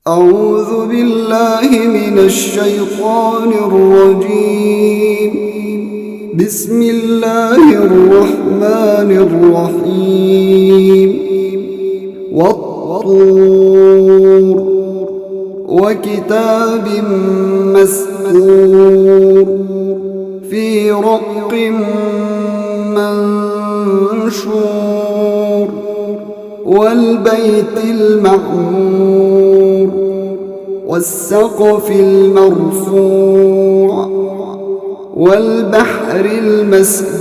أعوذ بالله من الشيطان الرجيم. بسم الله الرحمن الرحيم. والطور وكتاب مسكور في رق منشور والبيت المعمور والسقف المرفوع والبحر المسجور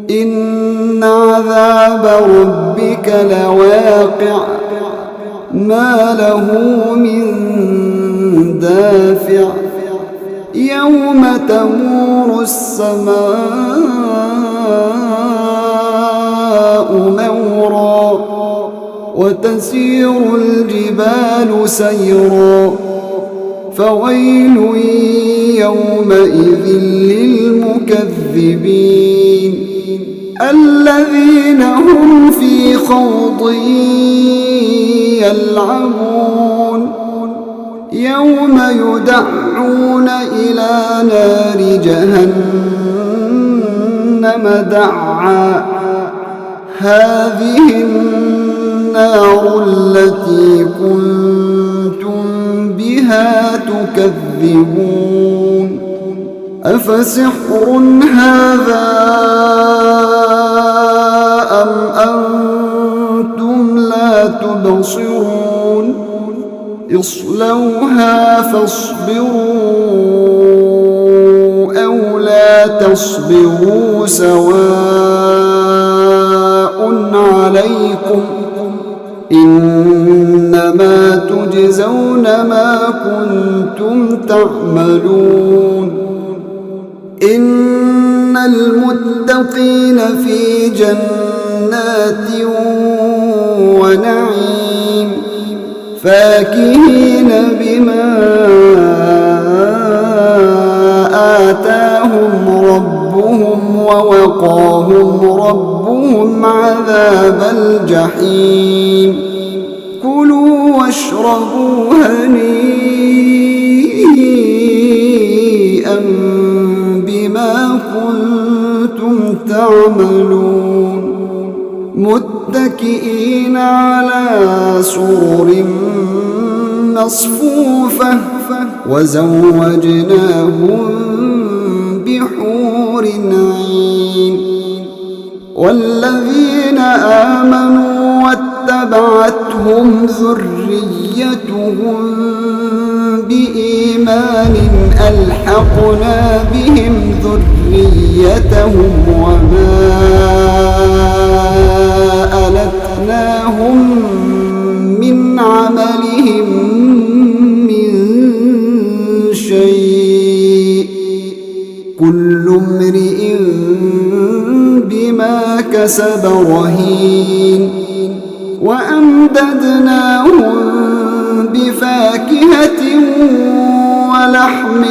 إن عذاب ربك لواقع ما له من دافع يوم تمور السماء مورا وتسير الجبال سيرا فويل يومئذ للمكذبين الذين هم في خوض يلعبون يوم يدعون إلى نار جهنم دعا هذه النار التي كنتم بها تكذبون أفسحر هذا أم أنتم لا تبصرون اصلوها فاصبروا أو لا تصبروا سواء عليكم إنما تجزون ما كنتم تعملون إن المتقين في جنات ونعيم فاكهين بما آتاهم ربهم ووقاهم ربهم عذاب الجحيم كلوا واشربوا هنيئا بما كنتم تعملون متكئين على سرر مصفوفة وزوجناهم بحور عين والذين آمنوا واتبعتهم ذريتهم بإيمان ألحقنا بهم ذريتهم وما ألتناهم من عملهم من شيء كل امرئ بما كسب رهين وأمددناهم بفاكهة ولحم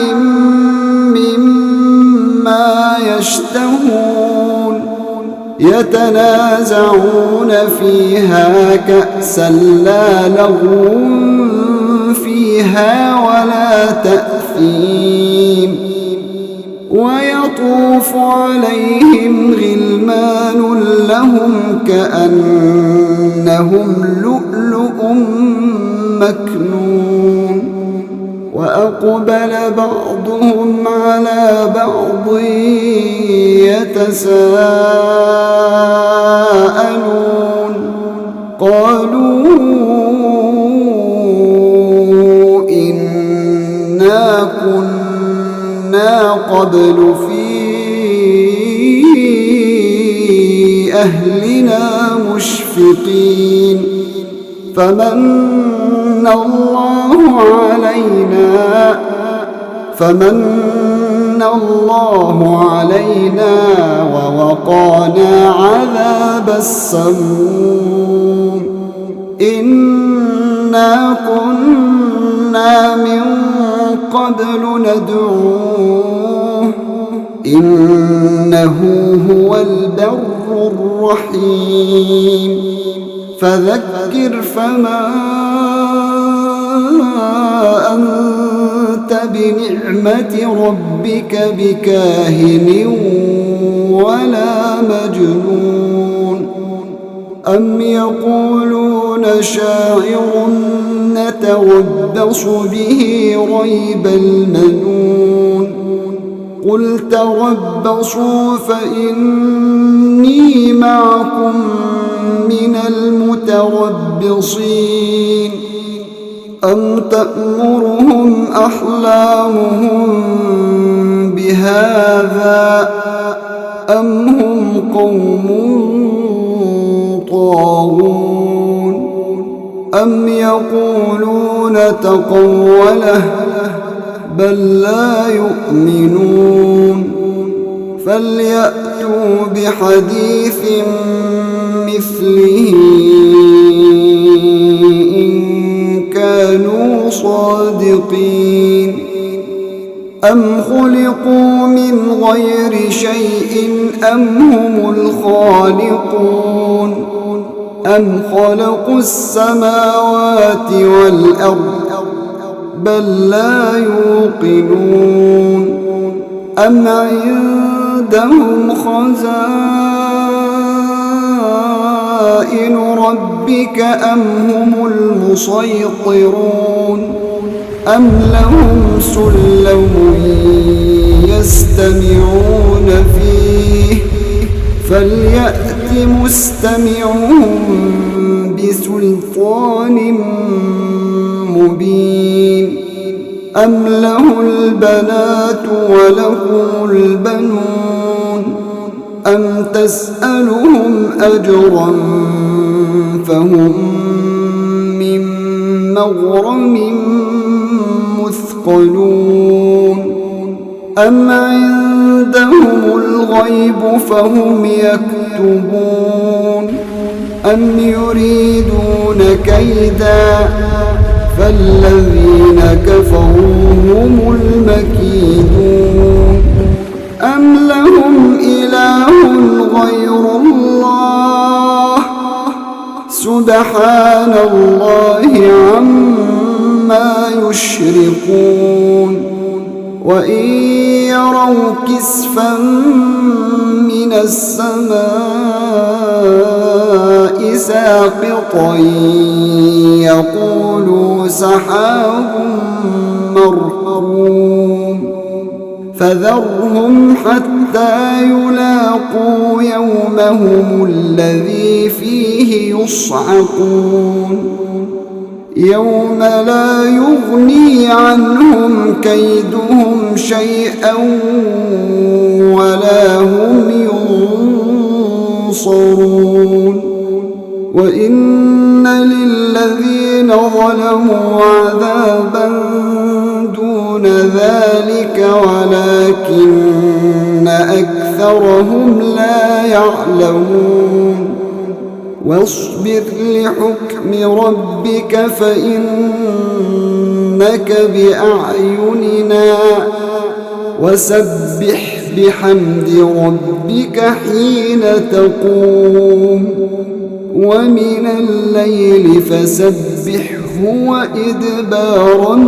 مما يشتهون يتنازعون فيها كأسا لا لغو فيها ولا تأثيم ويطوف عليهم غلمان لهم كأنهم لؤلؤ مكنون وأقبل بعضهم على بعض يتساءلون قالوا إنا كنا قبل في أهلنا مشفقين فمن الله علينا ووقانا عذاب السموم إنا كنا من قبل ندعوه إنه هو البر الرحيم فذكر فما أنت بنعمة ربك بكاهن ولا مجنون أم يقولون شاعر نتربص به ريب المنون قل تربصوا فإني معكم من المتربصين أم تأمرهم أحلامهم بهذا أم هم قوم طاغون أم يقولون تقوله بل لا يؤمنون فليأتوا بحديث مثله إن كانوا صادقين أم خلقوا من غير شيء أم هم الخالقون أم خلقوا السماوات والأرض بل لا يوقنون أم عندهم خزائن ربك أم هم المسيطرون أم لهم سلم يستمعون فيه فليأت مستمعهم بسلطان مبين أم له البنات ولكم البنون أم تسألهم أجرا فهم من مغرم مثقلون أم عندهم الغيب فهم يكتبون أم يريدون كيدا فالذين كفروا هم المكيدون أم لهم إله غير الله سبحان الله عما يشركون وإن يروا كسفا من السماء ساقطا يقولوا سحاب مركوم فذرهم حتى يلاقوا يومهم الذي فيه يصعقون يوم لا يغني عنهم كيدهم شيئا ولا هم ينصرون وإن للذين ظلموا عذابا دون ذلك ولكن أكثرهم لا يعلمون واصبر لحكم ربك فإنك بأعيننا وسبح بحمد ربك حين تقوم ومن الليل فسبحه وإدبار